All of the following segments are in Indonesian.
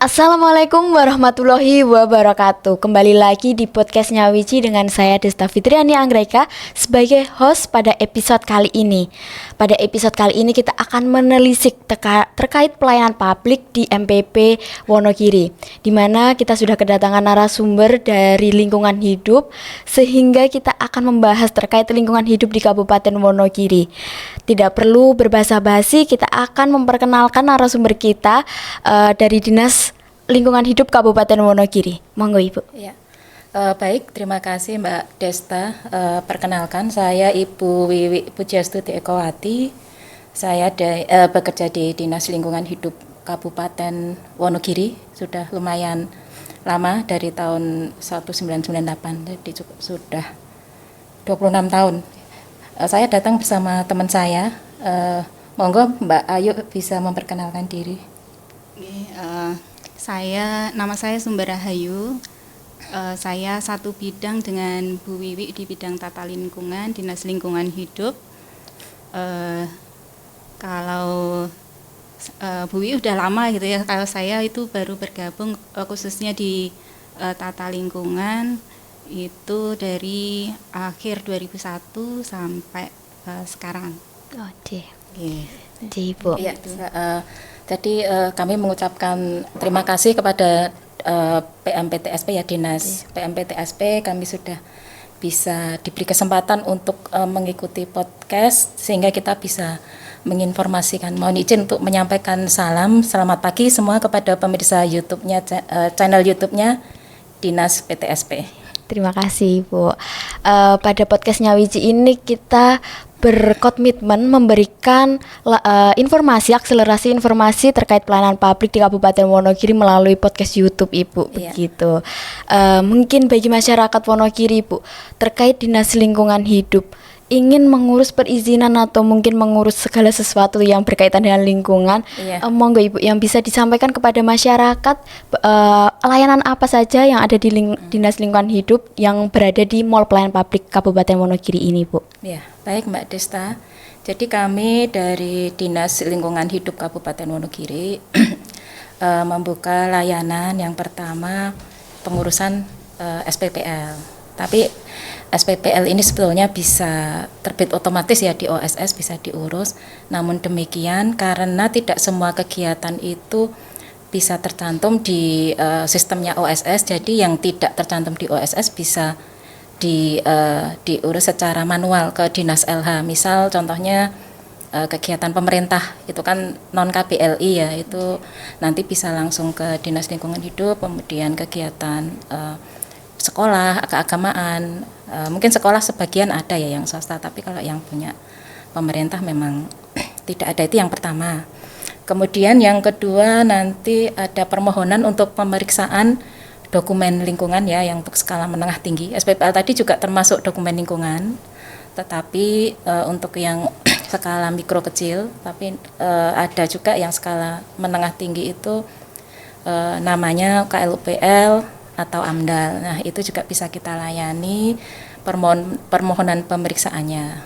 Assalamualaikum warahmatullahi wabarakatuh. Kembali lagi di podcastnya Wici dengan saya Desta Fitriani Anggreka sebagai host pada episode kali ini. Pada episode kali ini kita akan menelisik terkait pelayanan publik di MPP Wonogiri, di mana kita sudah kedatangan narasumber dari lingkungan hidup, sehingga kita akan membahas terkait lingkungan hidup di Kabupaten Wonogiri. Tidak perlu berbasa-basi, kita akan memperkenalkan narasumber kita dari Dinas Lingkungan Hidup Kabupaten Wonogiri. Monggo Ibu. Ya. Baik, terima kasih Mbak Desta. Perkenalkan, saya Ibu Wiwi Pujastuti Ekowati. Saya bekerja di Dinas Lingkungan Hidup Kabupaten Wonogiri. Sudah lumayan lama, dari tahun 1998, jadi sudah 26 tahun. Saya datang bersama teman saya. Monggo Mbak Ayu bisa memperkenalkan diri. Nama saya Sumber Rahayu. Saya satu bidang dengan Bu Wiwi di bidang tata lingkungan, Dinas Lingkungan Hidup. Kalau Bu Wiwi udah lama gitu ya, kalau saya itu baru bergabung khususnya di tata lingkungan itu dari akhir 2001 sampai sekarang. Ibu. Ya, jadi kami mengucapkan terima kasih kepada PMPTSP ya, Dinas PMPTSP. Kami sudah bisa diberi kesempatan untuk mengikuti podcast sehingga kita bisa menginformasikan. Mohon izin untuk menyampaikan selamat pagi semua kepada pemirsa YouTube-nya, channel YouTube-nya Dinas PTSP. Terima kasih Ibu. Pada podcastnya Wici ini kita berkomitmen memberikan akselerasi informasi terkait pelayanan publik di Kabupaten Wonogiri melalui podcast YouTube Ibu. Begitu. Mungkin bagi masyarakat Wonogiri Ibu, terkait Dinas Lingkungan Hidup, ingin mengurus perizinan atau mungkin mengurus segala sesuatu yang berkaitan dengan lingkungan, monggo Ibu yang bisa disampaikan kepada masyarakat, layanan apa saja yang ada di Dinas Lingkungan Hidup yang berada di Mall Pelayanan Publik Kabupaten Wonogiri ini, Bu. Ya, baik Mbak Desta. Jadi kami dari Dinas Lingkungan Hidup Kabupaten Wonogiri membuka layanan yang pertama pengurusan SPPL. Tapi SPPL ini sebetulnya bisa terbit otomatis ya di OSS, bisa diurus. Namun demikian karena tidak semua kegiatan itu bisa tercantum di sistemnya OSS, jadi yang tidak tercantum di OSS bisa diurus secara manual ke Dinas LH. Misal contohnya kegiatan pemerintah itu kan non KPLI ya, itu nanti bisa langsung ke Dinas Lingkungan Hidup. Kemudian kegiatan sekolah, keagamaan, mungkin sekolah sebagian ada ya yang swasta, tapi kalau yang punya pemerintah memang tidak ada. Itu yang pertama. Kemudian yang kedua nanti ada permohonan untuk pemeriksaan dokumen lingkungan ya, yang untuk skala menengah tinggi. SPPL tadi juga termasuk dokumen lingkungan, tetapi untuk yang skala mikro kecil, tapi ada juga yang skala menengah tinggi itu namanya KLUPL atau AMDAL. Nah, itu juga bisa kita layani permohonan pemeriksaannya.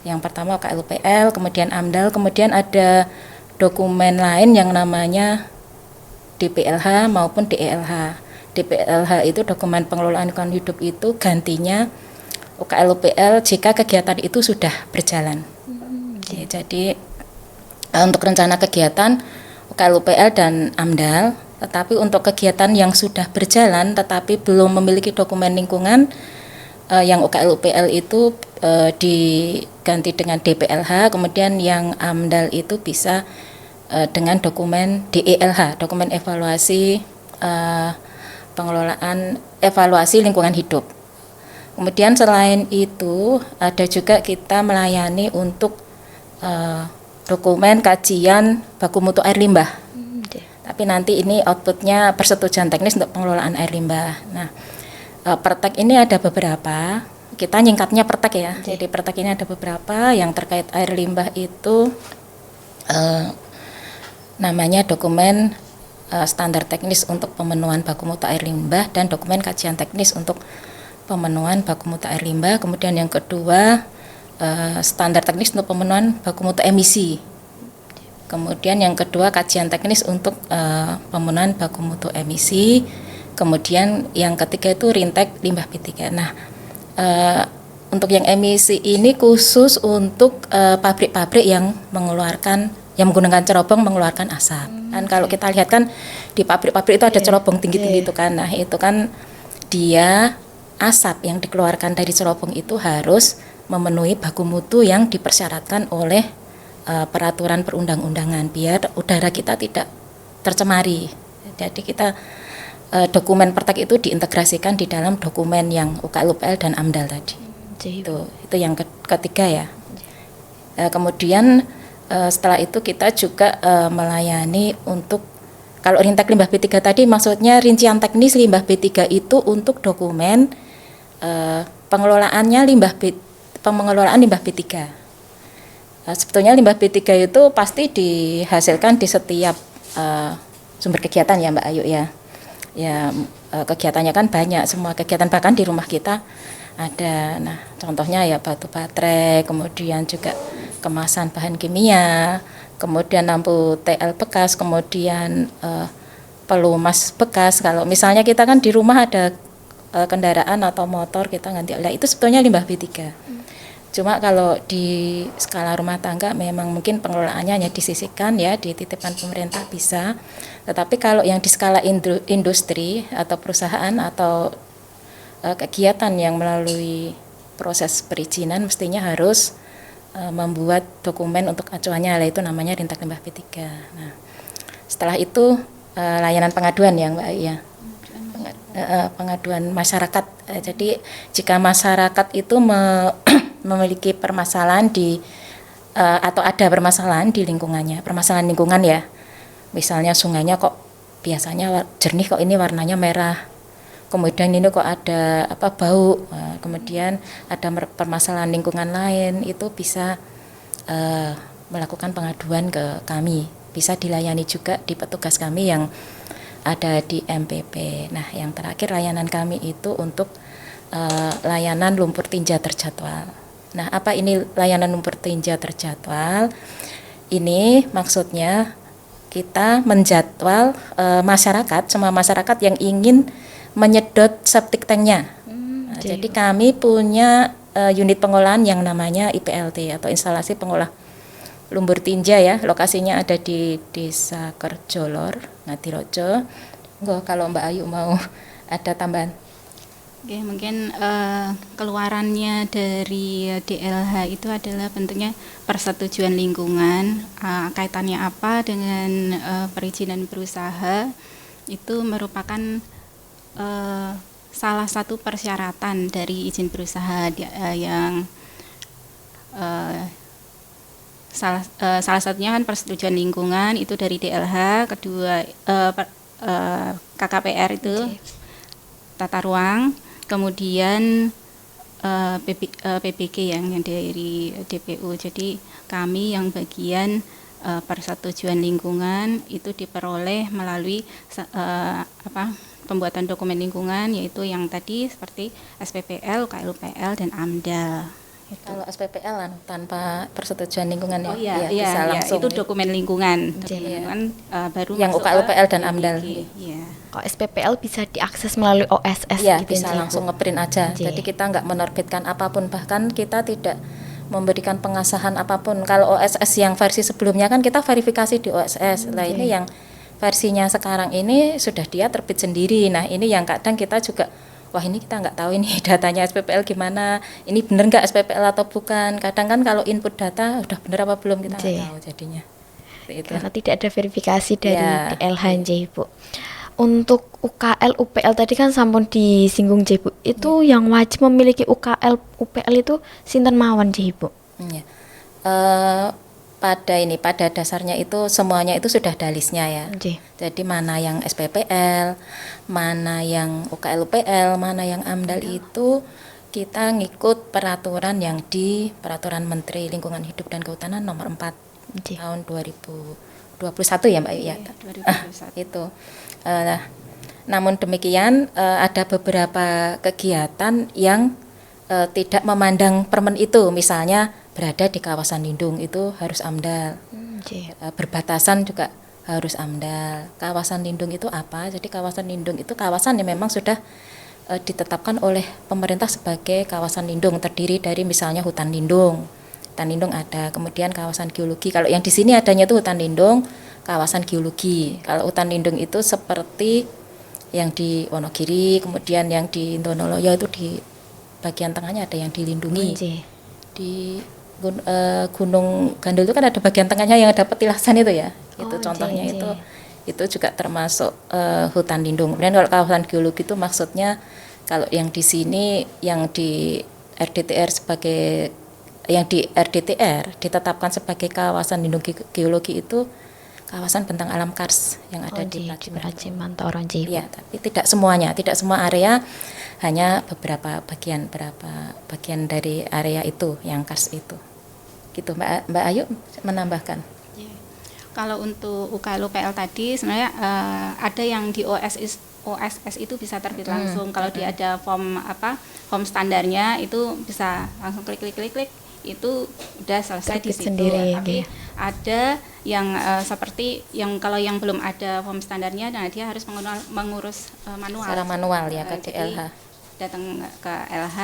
Yang pertama KLUPL, kemudian AMDAL, kemudian ada dokumen lain yang namanya DPLH maupun DELH. DPLH itu dokumen pengelolaan lingkungan hidup, itu gantinya KLUPL jika kegiatan itu sudah berjalan. Jadi untuk rencana kegiatan KLUPL dan AMDAL. Tetapi untuk kegiatan yang sudah berjalan tetapi belum memiliki dokumen lingkungan, yang UKLUPL itu diganti dengan DPLH, kemudian yang AMDAL itu bisa dengan dokumen DELH, dokumen evaluasi pengelolaan evaluasi lingkungan hidup. Kemudian selain itu ada juga kita melayani untuk dokumen kajian baku mutu air limbah. Tapi nanti ini outputnya persetujuan teknis untuk pengelolaan air limbah. Nah, pertek ini ada beberapa, kita nyingkatnya pertek ya. Jadi pertek ini ada beberapa yang terkait air limbah itu namanya dokumen standar teknis untuk pemenuhan baku mutu air limbah dan dokumen kajian teknis untuk pemenuhan baku mutu air limbah. Kemudian yang kedua standar teknis untuk pemenuhan baku mutu emisi. Kemudian yang kedua kajian teknis untuk pemenuhan baku mutu emisi. Kemudian yang ketiga itu rintek limbah B3. Nah, untuk yang emisi ini khusus untuk pabrik-pabrik yang menggunakan cerobong mengeluarkan asap. Kan kalau kita lihat kan di pabrik-pabrik itu ada cerobong tinggi-tinggi itu kan. Nah, itu kan dia asap yang dikeluarkan dari cerobong itu harus memenuhi baku mutu yang dipersyaratkan oleh peraturan perundang-undangan biar udara kita tidak tercemari. Jadi kita dokumen pertek itu diintegrasikan di dalam dokumen yang UKL, UPL dan AMDAL tadi. Itu yang ketiga ya. Kemudian setelah itu kita juga melayani untuk kalau rintek limbah B3 tadi maksudnya rincian teknis limbah B3 itu untuk dokumen pengelolaan limbah B3. Sebetulnya limbah B3 itu pasti dihasilkan di setiap sumber kegiatan ya Mbak Ayu ya. Ya kegiatannya kan banyak, semua kegiatan bahkan di rumah kita ada. Nah, contohnya ya batu baterai, kemudian juga kemasan bahan kimia, kemudian lampu TL bekas, kemudian pelumas bekas. Kalau misalnya kita kan di rumah ada kendaraan atau motor kita ganti, itu sebetulnya limbah B3. Cuma kalau di skala rumah tangga memang mungkin pengelolaannya hanya disisihkan ya, dititipkan pemerintah bisa. Tetapi kalau yang di skala industri atau perusahaan atau kegiatan yang melalui proses perizinan mestinya harus membuat dokumen untuk acuannya, itu namanya rintek limbah B3. Nah, setelah itu layanan pengaduan ya Mbak ya. Pengaduan masyarakat. Jadi jika masyarakat itu memiliki permasalahan atau ada permasalahan di lingkungannya, permasalahan lingkungan ya. Misalnya sungainya kok biasanya jernih kok ini warnanya merah. Kemudian ini kok ada bau. Kemudian ada permasalahan lingkungan lain, itu bisa melakukan pengaduan ke kami. Bisa dilayani juga di petugas kami yang ada di MPP. Nah, yang terakhir layanan kami itu untuk layanan lumpur tinja terjadwal. Nah, apa ini layanan lumpur tinja terjadwal? Ini maksudnya kita menjadwal semua masyarakat yang ingin menyedot septic tanknya. Nah, jadi kami punya unit pengolahan yang namanya IPLT atau instalasi pengolah lumpur tinja ya. Lokasinya ada di Desa Kerjolor, Ngadirojo. Kalau Mbak Ayu mau ada tambahan. Oke, mungkin keluarannya dari DLH itu adalah bentuknya persetujuan lingkungan, kaitannya apa dengan perizinan berusaha, itu merupakan salah satu persyaratan dari izin berusaha yang salah satunya kan persetujuan lingkungan itu dari DLH, kedua KKPR itu tata ruang, kemudian PBG yang dari DPU. Jadi kami yang bagian persetujuan lingkungan itu diperoleh melalui pembuatan dokumen lingkungan, yaitu yang tadi seperti SPPL, KLUPL dan AMDAL. Gitu. Kalau SPPL tanpa persetujuan lingkungan ya, bisa langsung itu dokumen lingkungan, baru yang UKLUPL dan AMDAL. Ya. Kalau SPPL bisa diakses melalui OSS ya, gitu, bisa langsung ngeprint aja. Jadi kita nggak menerbitkan apapun, bahkan kita tidak memberikan pengasahan apapun. Kalau OSS yang versi sebelumnya kan kita verifikasi di OSS. Nah, ini yang versinya sekarang ini sudah dia terbit sendiri. Nah, ini yang kadang kita juga wah ini kita nggak tahu ini datanya SPPL gimana, ini benar nggak SPPL atau bukan. Kadang kan kalau input data udah benar apa belum kita nggak tahu jadinya. Itu. Karena tidak ada verifikasi dari DLH Bu. Untuk UKL, UPL tadi kan sampun disinggung Bu. Itu yang wajib memiliki UKL, UPL itu sinten mawon Bu? Pada dasarnya itu semuanya itu sudah ada listnya ya. Jadi mana yang SPPL, mana yang UKL UPL, mana yang AMDAL itu kita ngikut peraturan yang di Peraturan Menteri Lingkungan Hidup dan Kehutanan nomor 4 tahun 2021 ya Mbak ya. 2021. Itu. Namun demikian ada beberapa kegiatan yang tidak memandang permen itu, misalnya berada di kawasan lindung itu harus AMDAL. Oke. Berbatasan juga harus AMDAL. Kawasan lindung itu apa? Jadi kawasan lindung itu kawasan yang memang sudah ditetapkan oleh pemerintah sebagai kawasan lindung, terdiri dari misalnya hutan lindung. Hutan lindung ada, kemudian kawasan geologi. Kalau yang di sini adanya itu hutan lindung, kawasan geologi. Kalau hutan lindung itu seperti yang di Wonogiri, kemudian yang di Indonoloyo itu di bagian tengahnya ada yang dilindungi. Oke. Di Gunung Gandul itu kan ada bagian tengahnya yang ada petilasan itu ya. Itu Oh, contohnya oke. itu juga termasuk hutan lindung. Kemudian kalau kawasan geologi itu maksudnya kalau yang di sini yang di RDTR sebagai yang di RDTR ditetapkan sebagai kawasan lindung geologi itu kawasan bentang alam kars yang ada di Praciman Toron Ji. ya, tapi tidak semuanya, tidak semua area, hanya beberapa bagian dari area itu yang kars itu. Gitu Mbak Ayu menambahkan. Kalau untuk UKL-UPL tadi sebenarnya ada yang di OSS itu bisa terbit langsung. Kalau dia ada form standarnya itu bisa langsung klik itu udah selesai di Terbit situ. sendiri, Tapi gitu. ada yang seperti yang kalau yang belum ada form standarnya, nah dia harus mengurus manual. Secara manual ya ke Jadi DLH. datang ke LH,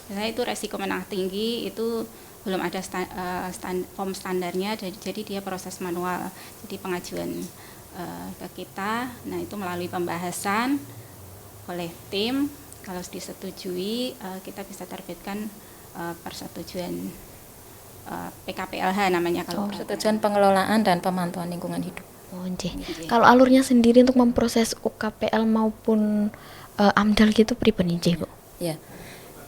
biasanya itu resiko menengah tinggi, itu belum ada form standarnya, jadi dia proses manual. Jadi pengajuan ke kita, nah itu melalui pembahasan oleh tim, kalau disetujui kita bisa terbitkan persetujuan PKPLH namanya kalau Persetujuan pengelolaan dan pemantauan lingkungan hidup. Oh, nggih. Kalau alurnya sendiri untuk memproses UKPL maupun AMDAL gitu pribadi nggih, Bu? Ya.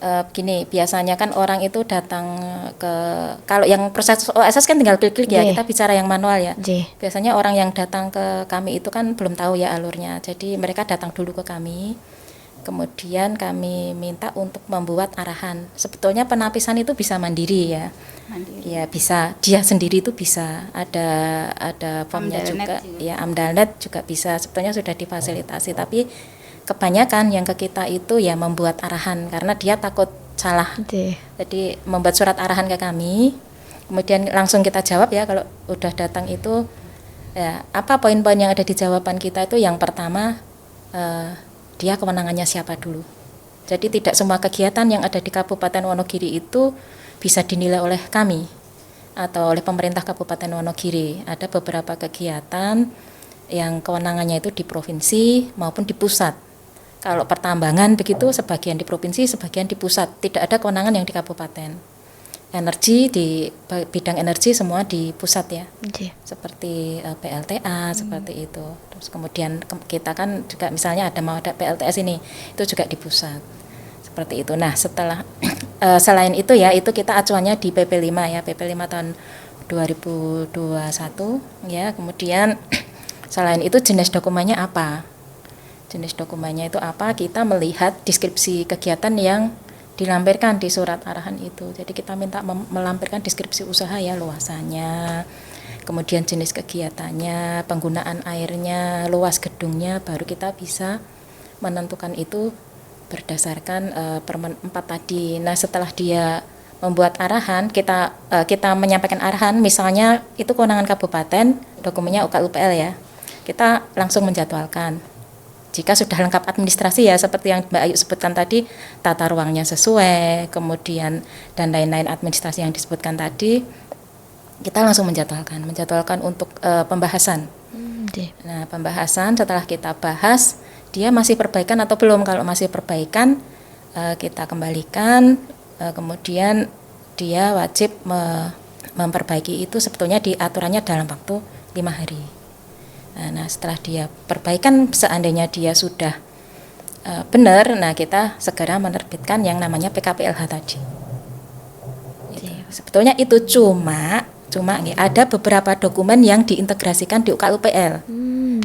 Begini, biasanya kan orang itu datang kalau yang proses OSS kan tinggal klik-klik ya, Nggih. kita bicara yang manual ya. Nggih. Biasanya orang yang datang ke kami itu kan belum tahu ya alurnya. Jadi mereka datang dulu ke kami. Kemudian kami minta untuk membuat arahan. Sebetulnya penapisan itu bisa mandiri ya. mandiri. Ya bisa, dia sendiri itu bisa. Ada formnya Amdalnet juga. juga. Ya Amdalnet juga bisa. Sebetulnya sudah difasilitasi, tapi kebanyakan yang ke kita itu ya membuat arahan karena dia takut salah. Nggih. Jadi membuat surat arahan ke kami. Kemudian langsung kita jawab ya kalau udah datang itu ya apa poin-poin yang ada di jawaban kita itu yang pertama dia kewenangannya siapa dulu. Jadi tidak semua kegiatan yang ada di Kabupaten Wonogiri itu bisa dinilai oleh kami atau oleh pemerintah Kabupaten Wonogiri. Ada beberapa kegiatan yang kewenangannya itu di provinsi maupun di pusat. Kalau pertambangan begitu sebagian di provinsi, sebagian di pusat. Tidak ada kewenangan yang di kabupaten. Energi di bidang energi semua di pusat ya. Nggih. Seperti PLTA seperti itu. Terus kemudian kita kan juga misalnya mau ada PLTS ini, itu juga di pusat. Seperti itu. Nah, setelah selain itu ya, itu kita acuannya di PP5 ya, PP5 tahun 2021 ya. Kemudian selain itu jenis dokumennya apa? Jenis dokumennya itu apa? Kita melihat deskripsi kegiatan yang dilampirkan di surat arahan itu. Jadi kita minta melampirkan deskripsi usaha ya, luasannya, kemudian jenis kegiatannya, penggunaan airnya, luas gedungnya, baru kita bisa menentukan itu berdasarkan Permen 4 tadi. Nah, setelah dia membuat arahan, kita menyampaikan arahan, misalnya itu kewenangan kabupaten, dokumennya UKL-UPL ya. Kita langsung menjadwalkan. Jika sudah lengkap administrasi ya, seperti yang Mbak Ayu sebutkan tadi, tata ruangnya sesuai, kemudian dan lain-lain administrasi yang disebutkan tadi, kita langsung menjadwalkan untuk pembahasan. Nggih. Nah, pembahasan setelah kita bahas, dia masih perbaikan atau belum? Kalau masih perbaikan, kita kembalikan, kemudian dia wajib memperbaiki itu sebetulnya di aturannya dalam waktu 5 hari. Nah, setelah dia perbaikan, seandainya dia sudah benar, nah kita segera menerbitkan yang namanya PKPLH tadi. Sebetulnya itu cuma ada beberapa dokumen yang diintegrasikan di UKL-UPL.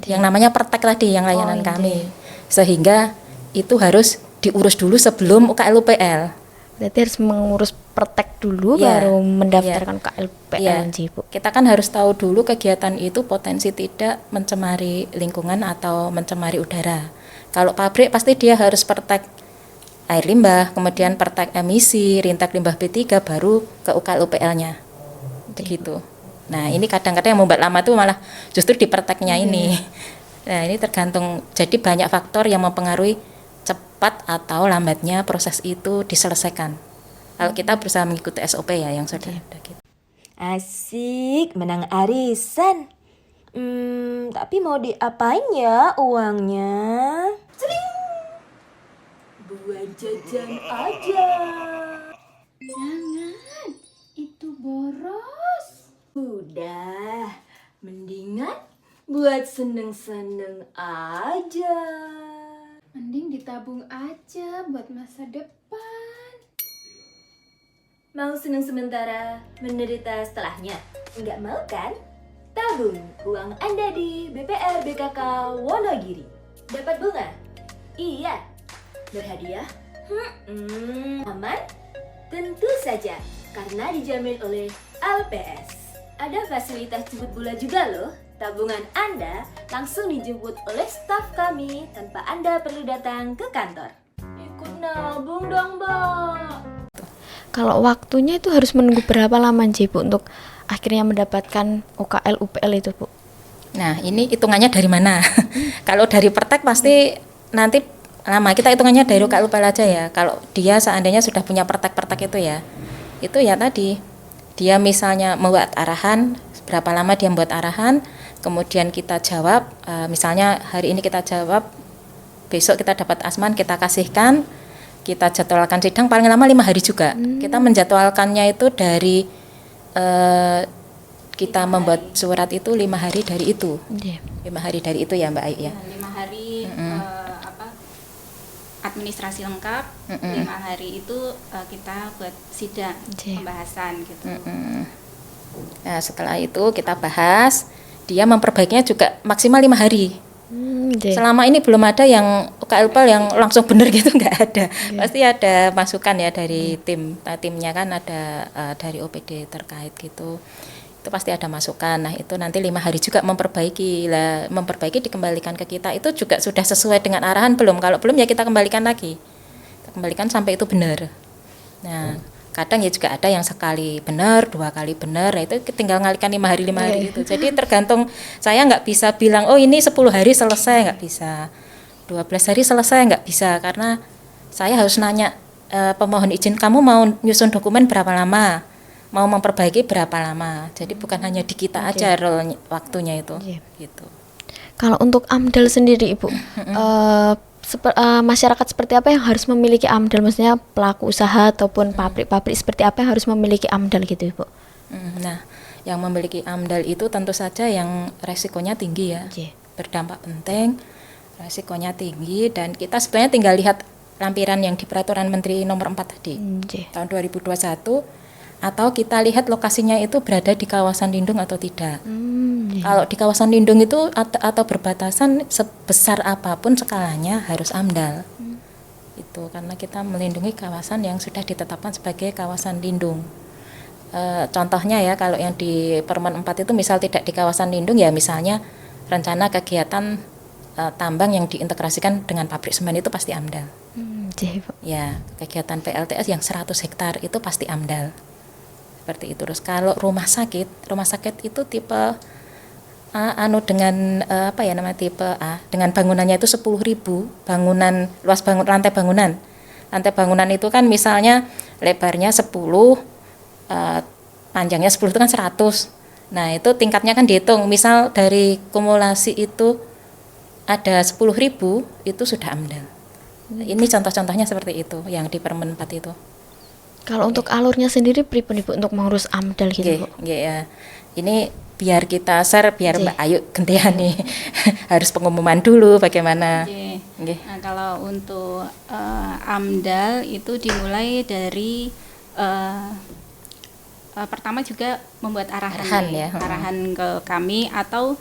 Yang namanya Pertek tadi, yang layanan kami. Sehingga itu harus diurus dulu sebelum UKL-UPL. Berarti harus mengurus Pertek dulu Ya, baru mendaftarkan ke LPL Ya, nggih, Bu. kita kan harus tahu dulu kegiatan itu potensi tidak mencemari lingkungan atau mencemari udara. Kalau pabrik pasti dia harus Pertek air limbah, kemudian Pertek emisi, rintek limbah B3 baru ke UKL-UPL-nya. Begitu. Nah ini kadang-kadang yang membuat lama tuh malah justru di prakteknya ini. Nah ini tergantung, jadi banyak faktor yang mempengaruhi cepat atau lambatnya proses itu diselesaikan. Kalau kita berusaha mengikuti SOP ya yang sudah ada gitu. Asik, menang arisan. Tapi mau diapain ya uangnya? Cering! Buat jajan aja. Jangan, itu boros. Udah, mendingan buat seneng-seneng aja. Mending ditabung aja buat masa depan. Mau seneng sementara, menderita setelahnya? Enggak mau kan? Tabung uang Anda di BPR BKK Wonogiri. Dapat bunga? Iya. Berhadiah? Aman? Tentu saja, karena dijamin oleh LPS. Ada fasilitas jemput bola juga loh. Tabungan Anda langsung dijemput oleh staf kami tanpa Anda perlu datang ke kantor. Ikut nabung dong, Mbak. Kalau waktunya itu harus menunggu berapa lama sih Bu untuk akhirnya mendapatkan UKL UPL itu Bu? Nah ini hitungannya dari mana? Kalau dari praktek pasti nanti lama, kita hitungannya dari UKL UPL aja ya. Kalau dia seandainya sudah punya praktek-praktek itu ya tadi dia misalnya membuat arahan, berapa lama dia membuat arahan, kemudian kita jawab, misalnya hari ini kita jawab, besok kita dapat asman, kita kasihkan, kita jadwalkan sidang paling lama 5 hari juga. Kita menjadwalkannya itu dari kita membuat surat itu 5 hari dari itu. 5 hari dari itu ya Mbak Ayu ya. 5 hari administrasi lengkap, 5 hari itu kita buat sidang pembahasan gitu. Nah, setelah itu kita bahas, dia memperbaikinya juga maksimal 5 hari. Selama ini belum ada yang UKLPL yang langsung benar gitu, nggak ada. Pasti ada masukan ya dari tim. Nah, timnya kan ada dari OPD terkait gitu. Itu pasti ada masukan. Nah, itu nanti 5 hari juga memperbaiki. Lah, memperbaiki dikembalikan ke kita. Itu juga sudah sesuai dengan arahan belum? Kalau belum ya kita kembalikan lagi. Kita kembalikan sampai itu benar. Nah, kadang ya juga ada yang sekali benar, 2 kali benar, nah itu tinggal ngalikan 5 hari itu. Jadi tergantung, saya nggak bisa bilang oh ini 10 hari selesai, nggak bisa, 12 hari selesai, nggak bisa, karena saya harus nanya pemohon izin, kamu mau nyusun dokumen berapa lama, mau memperbaiki berapa lama. Jadi bukan hanya di kita aja waktunya itu gitu. Kalau untuk AMDAL sendiri Ibu, masyarakat seperti apa yang harus memiliki AMDAL? Maksudnya pelaku usaha ataupun pabrik-pabrik seperti apa yang harus memiliki AMDAL gitu Ibu? Nah, yang memiliki AMDAL itu tentu saja yang resikonya tinggi ya, berdampak penting, resikonya tinggi, dan kita sebenarnya tinggal lihat lampiran yang di Peraturan Menteri Nomor 4 tadi, tahun 2021, atau kita lihat lokasinya itu berada di kawasan lindung atau tidak. Kalau di kawasan lindung itu atau berbatasan, sebesar apapun skalanya harus AMDAL. Itu karena kita melindungi kawasan yang sudah ditetapkan sebagai kawasan lindung. Contohnya ya, kalau yang di Permen 4 itu misal tidak di kawasan lindung ya, misalnya rencana kegiatan tambang yang diintegrasikan dengan pabrik semen itu pasti AMDAL. Ya, kegiatan PLTS yang 100 hektar itu pasti AMDAL. Seperti itu. Terus kalau rumah sakit itu tipe dengan tipe A, dengan bangunannya itu 10.000 bangunan, luas lantai bangunan. Lantai bangunan itu kan misalnya lebarnya 10, panjangnya 10 itu kan 100. Nah, itu tingkatnya kan dihitung. Misal dari kumulasi itu ada 10.000, itu sudah AMDAL. Ini contoh-contohnya seperti itu yang di Permen 4 itu. Kalau untuk alurnya sendiri pripun Ibu untuk mengurus AMDAL gitu Bu? Ya. Ini biar kita share, biar Mbak Ayu gantian nih. Harus pengumuman dulu bagaimana. Nah, kalau untuk AMDAL itu dimulai dari pertama juga membuat arahan ke kami, atau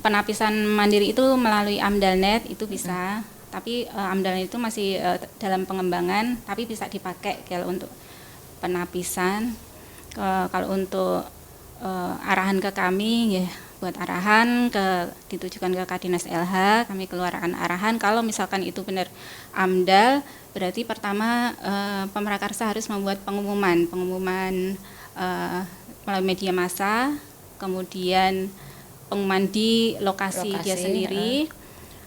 penapisan mandiri itu melalui AMDALNet itu bisa. Tapi AMDAL itu masih dalam pengembangan, tapi bisa dipakai kalau untuk penapisan. Kalau untuk arahan ke kami ya, buat arahan ditujukan ke Kadinas LH, kami keluarkan arahan. Kalau misalkan itu benar AMDAL, berarti pertama Pemrakarsa harus membuat pengumuman melalui media massa, kemudian pengumuman di lokasi dia Lokasi, sendiri.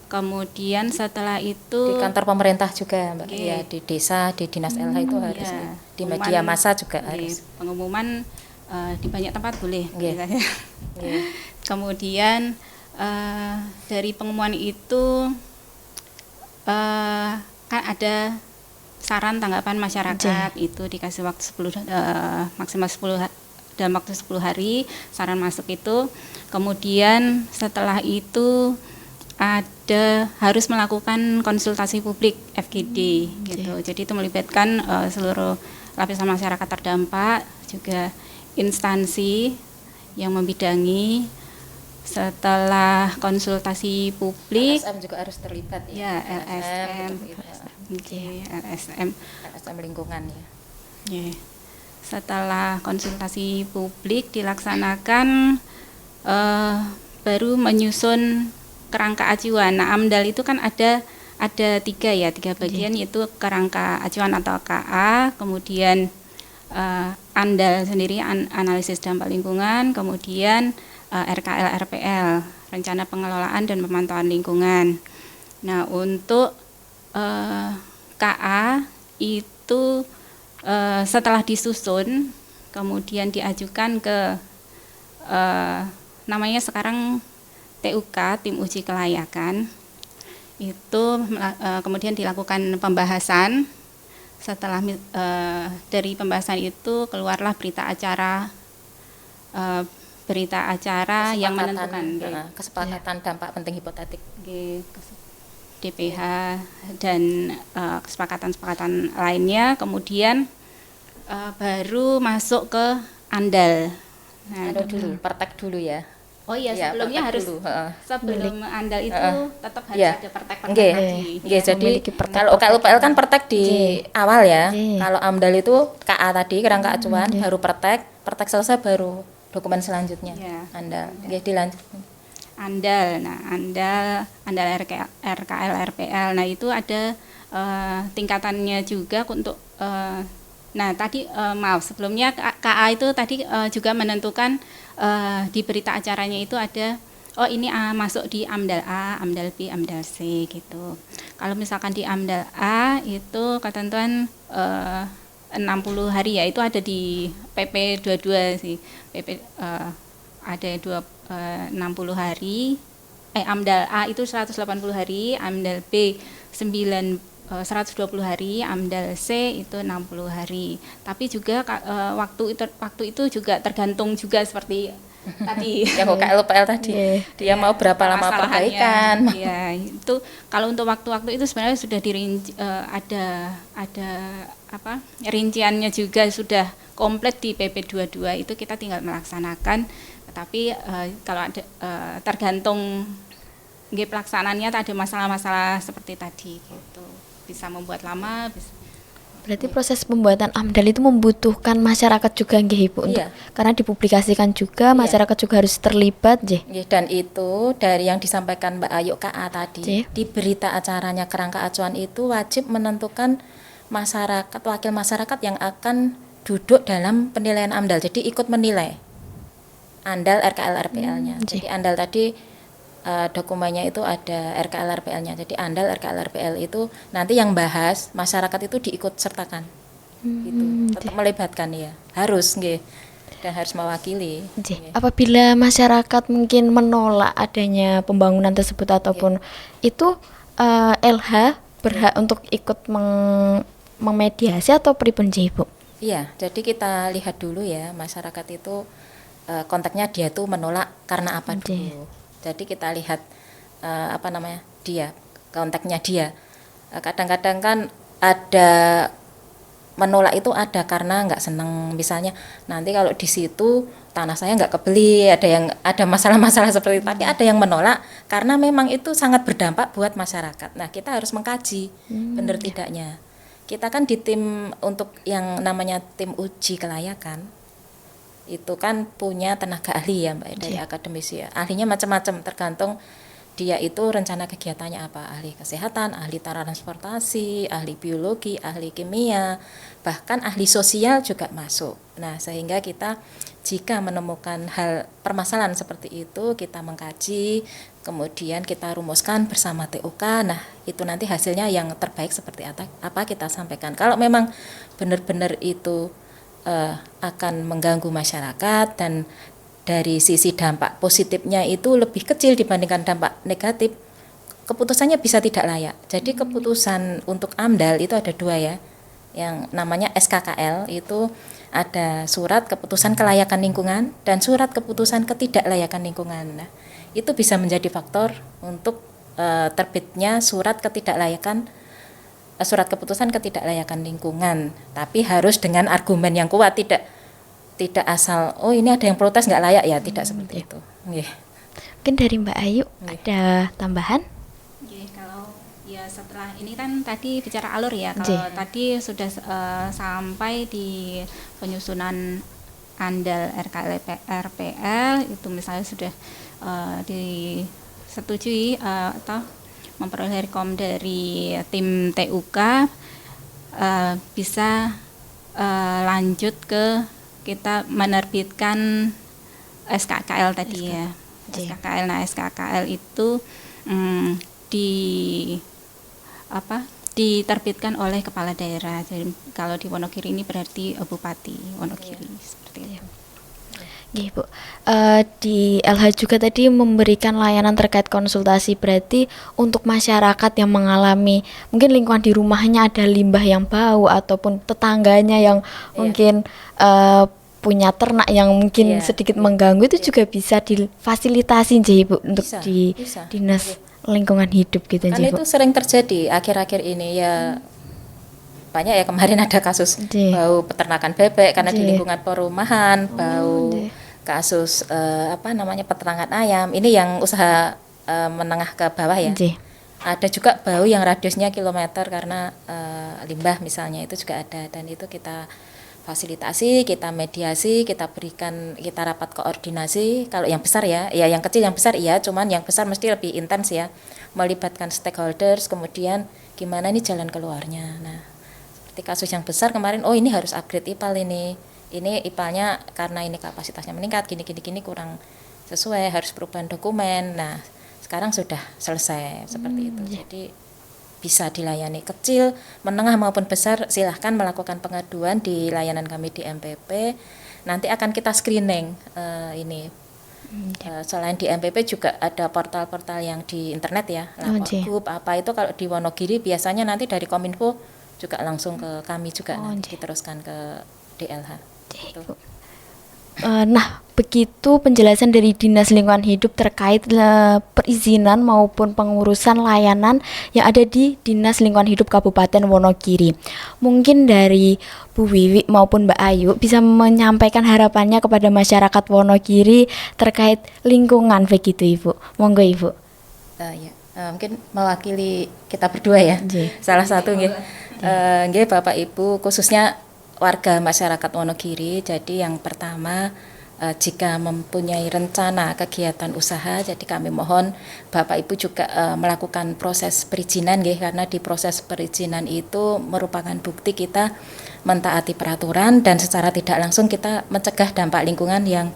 Kemudian setelah itu Di kantor pemerintah juga Mbak, Oke. ya di desa, di dinas LH itu harus ya, ya. Di pengumuman- media massa juga oke, harus. pengumuman di banyak tempat boleh. Oke. misalnya. Iya. Kemudian dari pengumuman itu kan ada saran tanggapan masyarakat, itu dikasih waktu 10 maksimal 10 dalam waktu 10 hari saran masuk itu. Kemudian setelah itu ada harus melakukan konsultasi publik FGD gitu. Jadi itu melibatkan seluruh lapisan masyarakat terdampak, juga instansi yang membidangi. Setelah konsultasi publik, LSM juga harus terlibat ya LSM, betul, LSM. LSM lingkungan ya. Ya. Setelah konsultasi publik dilaksanakan, baru menyusun kerangka acuan. Nah, AMDAL itu kan ada tiga bagian, yaitu kerangka acuan atau KA, kemudian ANDAL sendiri, analisis dampak lingkungan, kemudian RKL RPL, rencana pengelolaan dan pemantauan lingkungan. Nah, untuk KA itu setelah disusun, kemudian diajukan ke namanya sekarang TUK, tim uji kelayakan. Itu kemudian dilakukan pembahasan. Setelah dari pembahasan itu keluarlah berita acara yang menentukan kesepakatan dampak penting hipotetik DPH dan kesepakatan lainnya. Kemudian baru masuk ke ANDAL. Nah, dulu pertek dulu ya. Oh iya, Ya, sebelumnya pertek harus dulu, sebelum ANDAL itu tetap harus Ya. ada pertek-pertek Nggih, tadi. nggih, jadi memiliki pertek- kalau KUPL kan pertek di awal ya. Nggih. Kalau AMDAL itu KA tadi, kerangka acuan, baru pertek selesai baru dokumen selanjutnya. Ya. ANDAL. Nggih, dilanjut. ANDAL. Nah, ANDAL RKL RPL. Nah, itu ada tingkatannya juga untuk nah, tadi maaf, sebelumnya KA itu tadi juga menentukan di berita acaranya itu ada ini masuk di AMDAL A, AMDAL B, AMDAL C gitu. Kalau misalkan di AMDAL A itu ketentuan 60 hari ya, itu ada di PP 22 sih. PP ada 60 hari. AMDAL A itu 180 hari, AMDAL B 120 hari, AMDAL C itu 60 hari. Tapi juga waktu itu juga tergantung juga seperti tadi. Yang KLPL tadi, dia mau berapa lama Permasalahannya. perbaikan. Ya, itu kalau untuk waktu-waktu itu sebenarnya sudah dirinci, ada rinciannya juga sudah komplit di PP 22, itu kita tinggal melaksanakan. Tapi kalau ada tergantung pelaksanaannya ada masalah-masalah seperti tadi gitu. Bisa membuat lama, Berarti proses pembuatan AMDAL itu membutuhkan masyarakat juga nggih Ibu untuk Iya. karena dipublikasikan juga masyarakat juga harus terlibat nggih. Nggih, dan itu dari yang disampaikan Mbak Ayu KA tadi, Nggih. di berita acaranya kerangka acuan itu wajib menentukan masyarakat, wakil masyarakat yang akan duduk dalam penilaian AMDAL. Jadi ikut menilai ANDAL RKL RPL-nya. Jadi ANDAL tadi dokumennya itu ada RKL RPL-nya. Jadi ANDAL RKL RPL itu nanti yang bahas masyarakat itu diikut sertakan. Gitu. Tetap melibatkan ya. Harus nggih. Dan harus mewakili. Nggih. Nggih. Apabila masyarakat mungkin menolak adanya pembangunan tersebut ataupun itu LH berhak untuk ikut memediasi atau pripun nggih, Ibu? Iya, jadi kita lihat dulu ya, masyarakat itu konteksnya dia tuh menolak karena apa dulu. Jadi kita lihat dia, konteksnya dia. Kadang-kadang kan ada menolak itu ada karena nggak seneng, misalnya nanti kalau di situ tanah saya nggak kebeli, ada masalah-masalah seperti itu. Tapi ada yang menolak karena memang itu sangat berdampak buat masyarakat. Nah, kita harus mengkaji benar tidaknya. Kita kan di tim untuk yang namanya tim uji kelayakan itu kan punya tenaga ahli ya Mbak, dari akademisi ya. Ahlinya macam-macam tergantung dia itu rencana kegiatannya apa, ahli kesehatan, ahli transportasi, ahli biologi, ahli kimia, bahkan ahli sosial juga masuk. Nah, sehingga kita jika menemukan hal permasalahan seperti itu, kita mengkaji, kemudian kita rumuskan bersama TUK. Nah, itu nanti hasilnya yang terbaik seperti apa kita sampaikan. Kalau memang benar-benar itu akan mengganggu masyarakat dan dari sisi dampak positifnya itu lebih kecil dibandingkan dampak negatif, keputusannya bisa tidak layak. Jadi keputusan untuk AMDAL itu ada 2 ya, yang namanya SKKL, itu ada surat keputusan kelayakan lingkungan dan surat keputusan ketidaklayakan lingkungan. Nah, itu bisa menjadi faktor untuk terbitnya surat keputusan ketidaklayakan lingkungan, tapi harus dengan argumen yang kuat, tidak asal ini ada yang protes nggak layak ya, tidak seperti itu. Mungkin dari Mbak Ayu ada tambahan? Kalau ya setelah ini kan tadi bicara alur ya, kalau tadi sudah sampai di penyusunan AMDAL RPL itu misalnya sudah disetujui atau memperoleh rekom dari tim TUK, bisa lanjut ke kita menerbitkan SKKL tadi ya. SKKL. Nah, SKKL itu diterbitkan oleh kepala daerah. Jadi kalau di Wonogiri ini berarti Bupati Wonogiri, seperti itu. Iya, Bu. Di LH juga tadi memberikan layanan terkait konsultasi, berarti untuk masyarakat yang mengalami mungkin lingkungan di rumahnya ada limbah yang bau ataupun tetangganya yang mungkin punya ternak yang mungkin sedikit mengganggu, itu juga bisa difasilitasi Bu untuk bisa. Dinas lingkungan hidup gitu kan Bu. Itu sering terjadi akhir-akhir ini ya. Banyak ya, kemarin ada kasus bau peternakan bebek karena di lingkungan perumahan, bau kasus peternakan ayam. Ini yang usaha menengah ke bawah ya. Ada juga bau yang radiusnya kilometer karena limbah misalnya, itu juga ada, dan itu kita fasilitasi, kita mediasi, kita berikan, kita rapat koordinasi. Kalau yang besar ya yang kecil yang besar cuman yang besar mesti lebih intens ya, melibatkan stakeholders, kemudian gimana nih jalan keluarnya. Nah, seperti kasus yang besar kemarin, ini harus upgrade IPAL ini IPAL-nya karena ini kapasitasnya meningkat, gini kurang sesuai, harus perubahan dokumen. Nah, sekarang sudah selesai seperti itu. Jadi bisa dilayani, kecil, menengah maupun besar, silahkan melakukan pengaduan di layanan kami di MPP. Nanti akan kita screening ini. Selain di MPP juga ada portal-portal yang di internet ya, Lapor apa itu. Kalau di Wonogiri biasanya nanti dari Kominfo juga langsung ke kami juga, nanti diteruskan ke DLH. Nah, begitu penjelasan dari Dinas Lingkungan Hidup terkait perizinan maupun pengurusan layanan yang ada di Dinas Lingkungan Hidup Kabupaten Wonogiri. Mungkin dari Bu Wiwi maupun Mbak Ayu bisa menyampaikan harapannya kepada masyarakat Wonogiri terkait lingkungan begitu, Ibu. Monggo, Ibu. Mungkin mewakili kita berdua ya. Salah satu nggih Bapak Ibu, khususnya warga masyarakat Wonogiri. Jadi yang pertama, jika mempunyai rencana kegiatan usaha, jadi kami mohon Bapak Ibu juga melakukan proses perizinan karena di proses perizinan itu merupakan bukti kita mentaati peraturan dan secara tidak langsung kita mencegah dampak lingkungan yang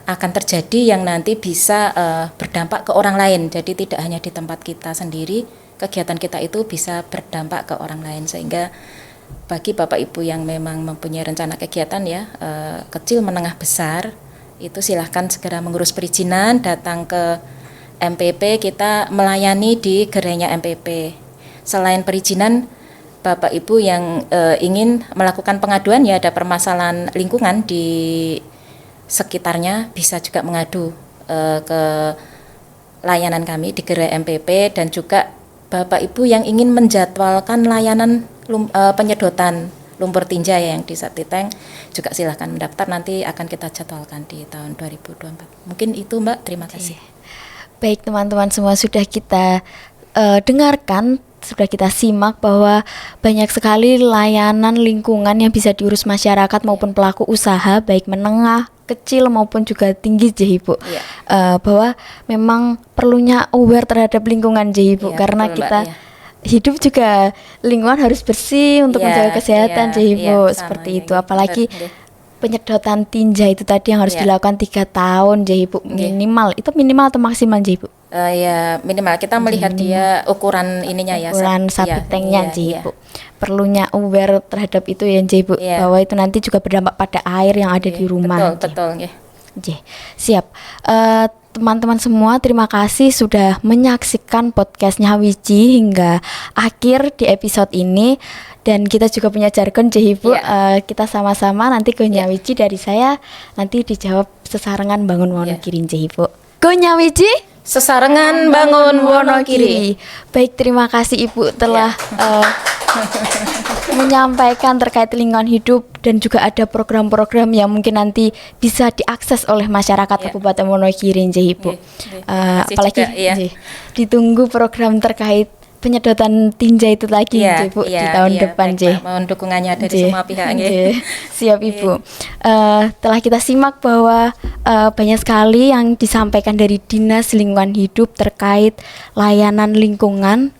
akan terjadi yang nanti bisa berdampak ke orang lain. Jadi tidak hanya di tempat kita sendiri, kegiatan kita itu bisa berdampak ke orang lain, sehingga bagi Bapak Ibu yang memang mempunyai rencana kegiatan kecil, menengah, besar, itu silahkan segera mengurus perizinan, datang ke MPP, kita melayani di gerainya MPP. Selain perizinan, Bapak Ibu yang ingin melakukan pengaduan ada permasalahan lingkungan di sekitarnya, bisa juga mengadu ke layanan kami di gerai MPP, dan juga Bapak Ibu yang ingin menjadwalkan layanan penyedotan lumpur tinja yang di Septiteng juga silahkan mendaftar, nanti akan kita jadwalkan di tahun 2024. Mungkin itu Mbak, terima kasih. Baik teman-teman semua, sudah kita dengarkan, sudah kita simak bahwa banyak sekali layanan lingkungan yang bisa diurus masyarakat maupun pelaku usaha baik menengah kecil maupun juga tinggi je Ibu. Iya. Bahwa memang perlunya aware terhadap lingkungan je Ibu, Iya, karena betul, Mbak, kita iya. hidup juga lingkungan harus bersih untuk Iya, menjaga kesehatan iya, je Ibu, iya, sama, seperti iya, itu. iya, Apalagi bener, iya. penyedotan tinja itu tadi yang harus Iya. dilakukan 3 tahun je Ibu minimal. Itu minimal atau maksimal je Ibu? Ya minimal kita melihat dia ukuran ininya ya. Ukuran sapi iya, tanknya iya, je iya. Ibu. Perlunya aware terhadap itu ya je Ibu, Iya. bahwa itu nanti juga berdampak pada air yang ada di rumah. Je. Betul, nggih. Oke, siap. Teman-teman semua, terima kasih sudah menyaksikan podcastnya Wiji hingga akhir di episode ini. Dan kita juga punya jargon je Ibu. Iya. Kita sama-sama nanti Gonya Wiji dari saya nanti dijawab sesarengan bangun Wonogiri je Ibu. Gonya Wiji Sesarengan bangun Wonogiri. Baik, terima kasih Ibu telah menyampaikan terkait lingkungan hidup dan juga ada program-program yang mungkin nanti bisa diakses oleh masyarakat Iya. Kabupaten Wonogiri je Ibu. Makasih Apalagi juga, iya. je, ditunggu program terkait penyedotan tinja itu lagi je Ibu di tahun depan baik, je. Mbak. Mohon dukungannya dari Nggih, semua pihak nggih. nggih. Siap Ibu. Telah kita simak bahwa banyak sekali yang disampaikan dari Dinas Lingkungan Hidup terkait layanan lingkungan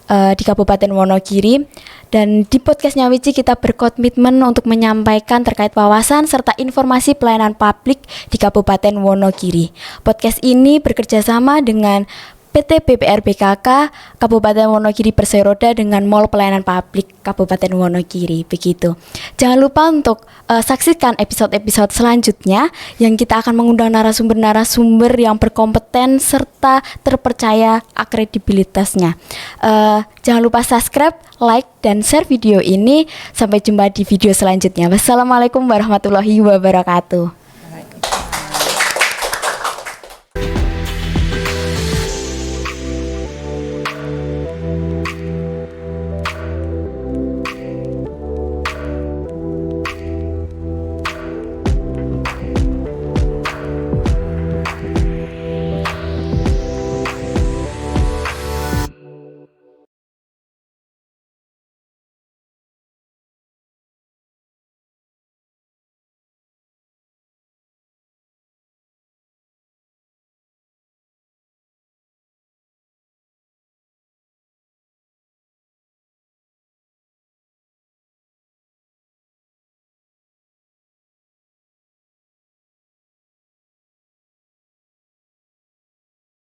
di Kabupaten Wonogiri. Dan di podcastnya Wiji kita berkomitmen untuk menyampaikan terkait wawasan serta informasi pelayanan publik di Kabupaten Wonogiri. Podcast ini bekerjasama dengan PT BPR BKK Kabupaten Wonogiri Perseroda dengan Mall Pelayanan Publik Kabupaten Wonogiri, begitu. Jangan lupa untuk saksikan episode-episode selanjutnya yang kita akan mengundang narasumber-narasumber yang berkompeten serta terpercaya kredibilitasnya. Jangan lupa subscribe, like, dan share video ini. Sampai jumpa di video selanjutnya. Wassalamualaikum warahmatullahi wabarakatuh.